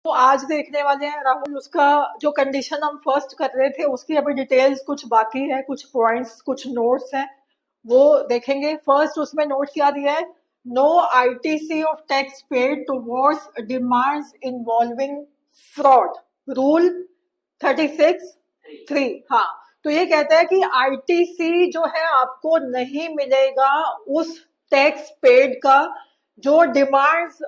तो आज देखने वाले हैं राहुल, उसका जो कंडीशन हम फर्स्ट कर रहे थे उसकी अभी डिटेल्स कुछ बाकी है, कुछ पॉइंट्स कुछ नोट्स हैं वो देखेंगे। फर्स्ट उसमें नोट क्या दिया है, no ITC of tax paid towards demands involving fraud, rule 36(3). हाँ, तो ये कहता है कि आईटीसी जो है आपको नहीं मिलेगा उस टैक्स पेड का जो डिमांड्स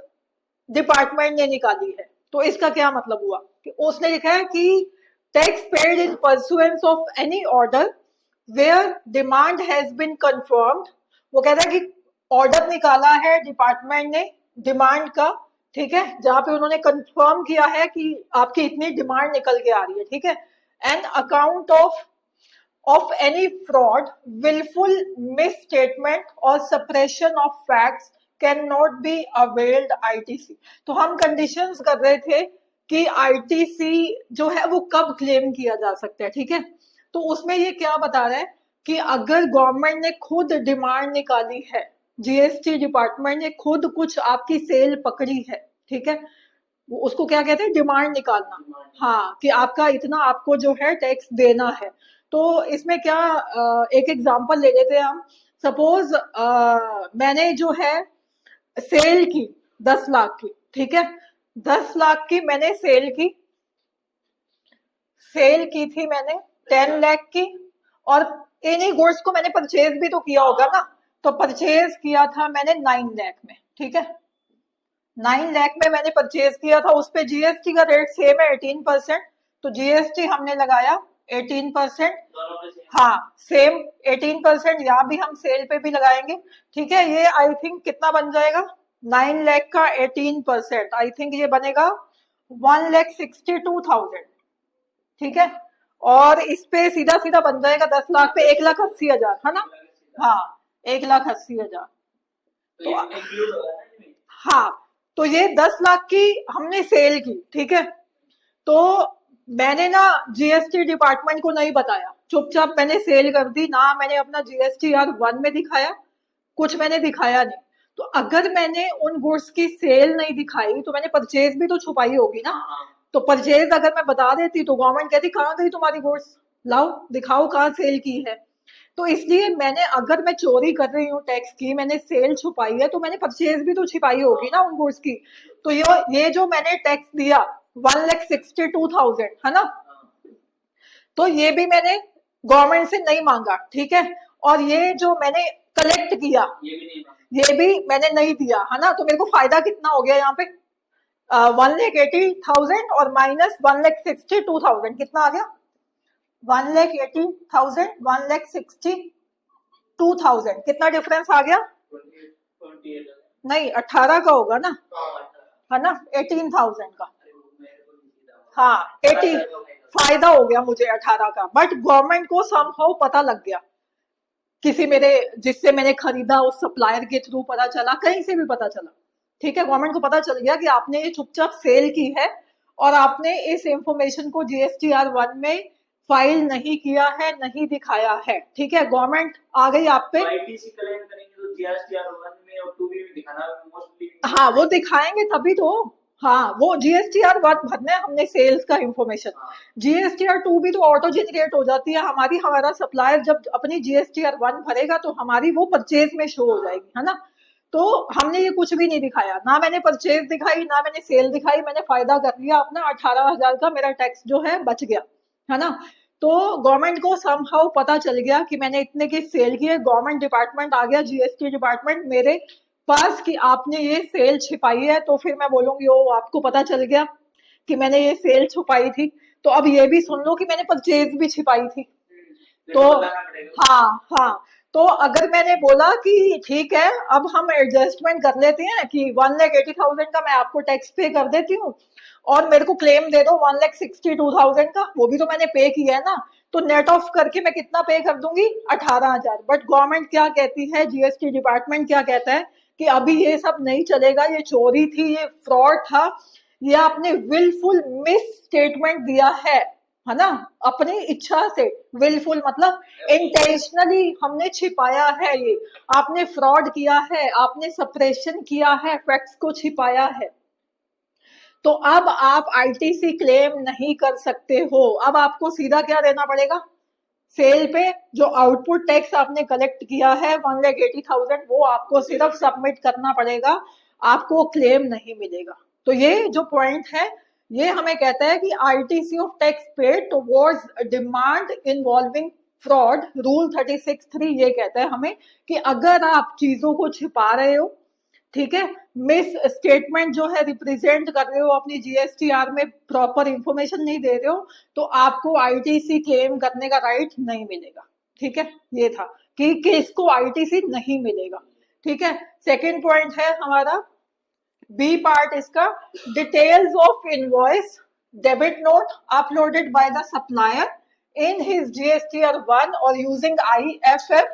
डिपार्टमेंट ने निकाली है। तो इसका क्या मतलब हुआ कि उसने लिखा है कि tax paid in pursuance of any order where demand has been confirmed. वो कहता है कि ऑर्डर निकाला है डिपार्टमेंट ने डिमांड का, ठीक है, जहां पे उन्होंने कंफर्म किया है कि आपकी इतनी डिमांड निकल के आ रही है, ठीक है। And account of any fraud, wilful misstatement और suppression of facts can not be availed ITC. तो हम कंडीशंस कर रहे थे कि आईटीसी जो है वो कब क्लेम किया जा सकता है, ठीक है। तो उसमें ये क्या बता रहा है कि अगर गवर्नमेंट ने खुद डिमांड निकाली है, जीएसटी डिपार्टमेंट ने खुद कुछ आपकी सेल पकड़ी है, ठीक है, वो उसको क्या कहते हैं, डिमांड निकालना। हाँ, कि आपका इतना आपको जो है टैक्स देना है। तो इसमें क्या, एक एग्जांपल ले लेते हैं हम। सपोज मैंने जो है सेल की 10 लाख की, ठीक है, 10 लाख की मैंने सेल की थी मैंने 10 लाख की, और इन्हीं गुड्स को मैंने परचेज भी तो किया होगा ना। तो परचेज किया था मैंने 9 लाख में, ठीक है, 9 लाख में मैंने परचेज किया था। उस पे जीएसटी का रेट सेम है 18%, तो जीएसटी हमने लगाया 18%। हाँ, सेम 18% यहाँ भी हम सेल पे भी लगाएंगे, ठीक है। ये आई थिंक कितना बन जाएगा, 9 लाख का 18%, आई थिंक ये बनेगा 1,62,000, ठीक है। और इस पे सीधा सीधा बन जाएगा 10 लाख पे 1,80,000, है ना। हाँ, 1,80,000। तो हाँ, तो ये 10 लाख की हमने सेल की, ठीक है। तो मैंने ना जीएसटी डिपार्टमेंट को नहीं बताया, चुपचाप मैंने सेल कर दी ना, मैंने अपना GSTR 1 में दिखाया, कुछ मैंने दिखाया नहीं। तो अगर मैंने उन गुड्स की सेल नहीं दिखाई तो मैंने परचेज भी तो छुपाई होगी ना। तो परचेज अगर मैं बता देती तो गवर्नमेंट कहती कहाँ गई तुम्हारी गुड्स, लाओ दिखाओ कहाँ सेल की है। तो इसलिए मैंने, अगर मैं चोरी कर रही हूँ टैक्स की, मैंने सेल छुपाई है, तो मैंने परचेज भी तो छिपाई होगी ना उन गुड्स की। तो ये जो मैंने टैक्स दिया 1,62,000, है ना, तो ये भी मैंने गवर्नमेंट से नहीं मांगा, ठीक है। और ये जो मैंने कलेक्ट किया ये भी मैंने नहीं दिया, है ना। तो मेरे को फायदा कितना हो गया यहाँ पे, 1,80,000 और माइनस 1,62,000 कितना आ गया, 1,80,000 1,62,000, कितना डिफरेंस आ गया, नहीं 18 का होगा ना, है ना, 18,000 का। हाँ, 80 फायदा हो गया मुझे 18 का, बट गवर्नमेंट को समहाउ पता लग गया, किसी मेरे जिससे मैंने खरीदा उस सप्लायर के थ्रू पता चला, कहीं से भी पता चला, ठीक है। गवर्नमेंट को पता चल गया कि आपने ये चुपचाप सेल की है और आपने इस इंफॉर्मेशन को GSTR 1 में फाइल नहीं किया है, नहीं दिखाया है, ठीक है। गवर्नमेंट आ गई आप पे। हाँ, वो दिखाएंगे तभी तो। हाँ, वो GSTR 1 भरना है हमने, सेल्स का इंफॉर्मेशन। GSTR 2 भी तो ऑटो जनरेट हो जाती है हमारी, हमारा सप्लायर जब अपनी GSTR 1 भरेगा तो हमारी वो परचेज में शो हो जाएगी, है ना। तो हमने ये कुछ भी नहीं दिखाया, ना मैंने परचेज दिखाई ना मैंने सेल दिखाई, मैंने फायदा कर लिया अपना 18,000 का, मेरा टैक्स जो है बच गया, है ना। तो गवर्नमेंट को समहाउ पता चल गया कि मैंने इतने की सेल की है, गवर्नमेंट डिपार्टमेंट आ गया, जीएसटी डिपार्टमेंट मेरे पास कि आपने ये सेल छिपाई है। तो फिर मैं बोलूंगी ओ आपको पता चल गया कि मैंने ये सेल छुपाई थी, तो अब ये भी सुन लो कि मैंने परचेज भी छिपाई थी। तो हाँ हाँ, तो अगर मैंने बोला कि ठीक है अब हम एडजस्टमेंट कर लेते हैं कि 1,80,000 का मैं आपको टैक्स पे कर देती हूँ और मेरे को क्लेम दे दो 1,62,000 का, वो भी तो मैंने पे किया है ना, तो नेट ऑफ करके मैं कितना पे कर दूंगी, 18,000। बट गवर्नमेंट क्या कहती है, जीएसटी डिपार्टमेंट क्या कहता है कि अभी ये सब नहीं चलेगा, ये चोरी थी, ये फ्रॉड था, ये आपने विलफुल मिस स्टेटमेंट दिया है ना, अपनी इच्छा से। विलफुल मतलब इंटेंशनली हमने छिपाया है, ये आपने फ्रॉड किया है, आपने सप्रेशन किया है, फैक्ट्स को छिपाया है। तो अब आप आईटीसी क्लेम नहीं कर सकते हो। अब आपको सीधा क्या देना पड़ेगा, सेल पे जो आउटपुट टैक्स आपने कलेक्ट किया है 1,80,000 वो आपको सिर्फ सबमिट करना पड़ेगा, आपको क्लेम नहीं मिलेगा। तो ये जो पॉइंट है ये हमें कहता है कि ITC of tax paid towards demand involving fraud, rule 36(3) ये कहता है हमें कि अगर आप चीजों को छिपा रहे हो, ठीक है, मिस स्टेटमेंट जो है रिप्रेजेंट कर रहे हो, अपनी जीएसटीआर में प्रॉपर इंफॉर्मेशन नहीं दे रहे हो, तो आपको आईटीसी क्लेम करने का राइट नहीं मिलेगा। ठीक है, ये था कि किसको आईटीसी नहीं मिलेगा। ठीक है, सेकंड पॉइंट है हमारा बी पार्ट इसका, details of invoice debit note uploaded by the supplier in his GSTR1 or using IFF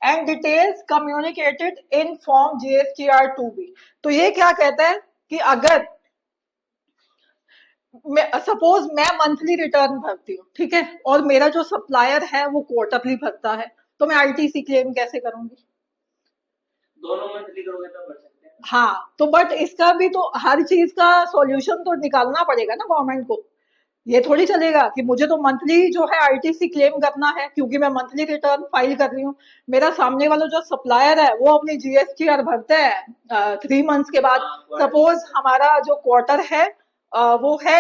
and details communicated in form GSTR2B। तो ये क्या कहता है कि अगर सपोज मैं मंथली रिटर्न भरती हूँ, ठीक है, और मेरा जो सप्लायर है वो क्वार्टरली भरता है, तो मैं आईटीसी क्लेम कैसे करूंगी? दोनों मंथली करोगे तो भर सकते हैं। हाँ, तो बट इसका भी तो हर चीज का सॉल्यूशन तो निकालना पड़ेगा ना गवर्नमेंट को। ये थोड़ी चलेगा कि मुझे तो मंथली जो है आईटीसी क्लेम करना है क्योंकि मैं मंथली रिटर्न फाइल कर रही हूँ, मेरा सामने वाला जो सप्लायर है वो अपनी जीएसटीआर भरता है 3 मंथ्स के बाद। सपोज हमारा जो क्वार्टर है वो है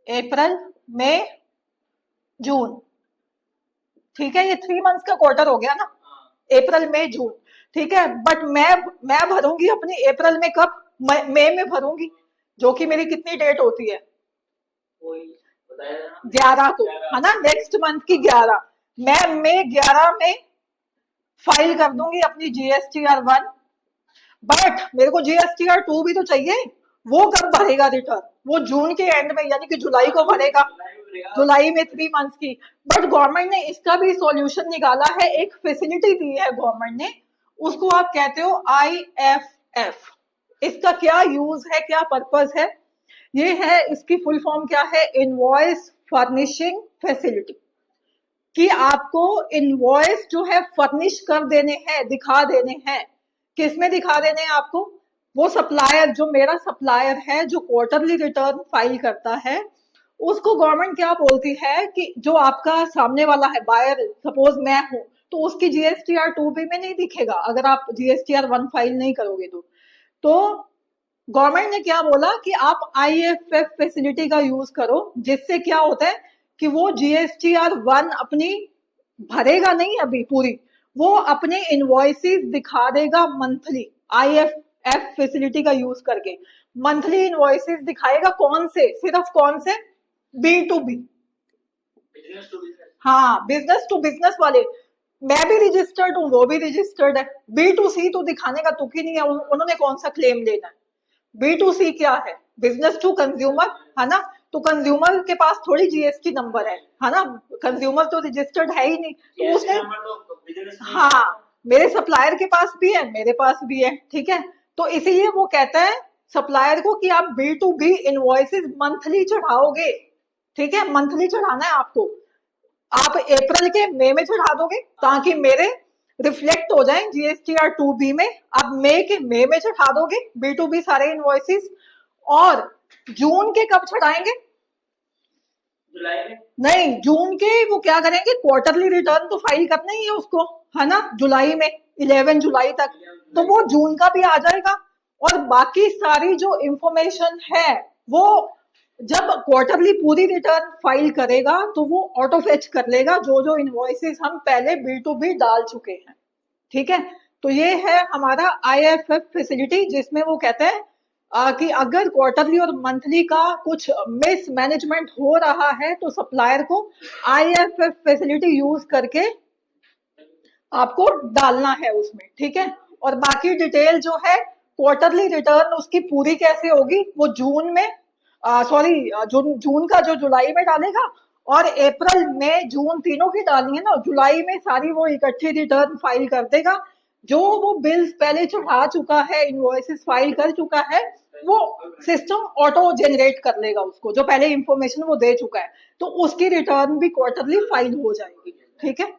अप्रैल मई जून, ठीक है, ये 3 मंथ्स का क्वार्टर हो गया ना, अप्रैल मई जून, ठीक है, बट मैं भरूंगी अपनी अप्रैल में कब, मई में भरूंगी, जो कि मेरी कितनी डेट होती है 11 को, है ना, नेक्स्ट मंथ की 11। मैं मई 11 में फाइल कर दूंगी अपनी GSTR1, बट मेरे को GSTR2 भी तो चाहिए, वो कब भरेगा रिटर्न? वो जून के एंड में, यानी कि जुलाई को भरेगा, जुलाई में 3 मंथ्स की। बट गवर्नमेंट ने इसका भी सॉल्यूशन निकाला है, एक फैसिलिटी दी है गवर्नमेंट ने, उसको आप कहते हो IFF। इसका क्या यूज है, क्या पर्पस है? ये है, इसकी फुल फॉर्म क्या है, इनवॉइस फर्निशिंग फैसिलिटी, कि आपको इनवॉइस जो है फर्निश कर देने हैं, दिखा देने हैं। किसमें दिखा देने हैं आपको? वो सप्लायर, जो मेरा सप्लायर है जो क्वार्टरली रिटर्न फाइल करता है, उसको गवर्नमेंट क्या बोलती है कि जो आपका सामने वाला है बायर, सपोज मैं हूं, तो उसकी GSTR2B में नहीं दिखेगा अगर आप GSTR1 फाइल नहीं करोगे तो गवर्नमेंट ने क्या बोला कि आप IFF फैसिलिटी का यूज करो, जिससे क्या होता है कि वो GSTR1 अपनी भरेगा नहीं अभी पूरी, वो अपने इनवॉइसेस दिखा देगा मंथली, IFF फैसिलिटी का यूज करके मंथली इनवॉइसेस दिखाएगा। कौन से? सिर्फ कौन से? B2B, हाँ, बिजनेस टू बिजनेस वाले। मैं भी रजिस्टर्ड हूँ, वो भी रजिस्टर्ड है। B2C तो दिखाने का तुक ही नहीं है, उन्होंने कौन सा क्लेम लेना है? B2C क्या है? बिजनेस टू कंज्यूमर, है ना, तो कंज्यूमर के पास थोड़ी जीएसटी नंबर है ना, कंज्यूमर तो रजिस्टर्ड है ही नहीं, तो उसने, हाँ, मेरे सप्लायर के पास भी है, मेरे पास भी है, ठीक है, तो इसीलिए वो कहता है सप्लायर को कि आप B2B इनवॉइसेस मंथली चढ़ाओगे, ठीक है, मंथली चढ़ाना है आपको। आप अप्रैल के मई में चढ़ा दोगे ताकि मेरे रिफ्लेक्ट हो जाए GSTR2B में। आप मई के मई में चढ़ा दोगे B2B सारे इनवॉइसेस, और जून के कब चढ़ाएंगे? जुलाई में नहीं, जून के वो क्या करेंगे, क्वार्टरली रिटर्न तो फाइल करना ही है उसको, है ना, जुलाई में 11 जुलाई तक, तो वो जून का भी आ जाएगा। और बाकी सारी जो इंफॉर्मेशन है वो जब क्वार्टरली पूरी रिटर्न फाइल करेगा तो वो ऑटो फेच कर लेगा जो जो इनवॉइसेस हम पहले B2B डाल चुके हैं, ठीक है। तो ये है हमारा IFF फैसिलिटी, जिसमें वो कहते हैं कि अगर क्वार्टरली और मंथली का कुछ मिस मैनेजमेंट हो रहा है तो सप्लायर को IFF फैसिलिटी यूज करके आपको डालना है उसमें, ठीक है। और बाकी डिटेल जो है क्वार्टरली रिटर्न उसकी पूरी कैसे होगी, वो जून में जून का जो जुलाई में डालेगा, और अप्रैल मई जून तीनों की डालनी है ना, जुलाई में सारी वो इकट्ठी रिटर्न फाइल कर देगा। जो वो बिल्स पहले चढ़ा चुका है, इनवॉइसेस फाइल कर चुका है, वो सिस्टम ऑटो जनरेट कर लेगा उसको, जो पहले इंफॉर्मेशन वो दे चुका है, तो उसकी रिटर्न भी क्वार्टरली फाइल हो जाएगी, ठीक है।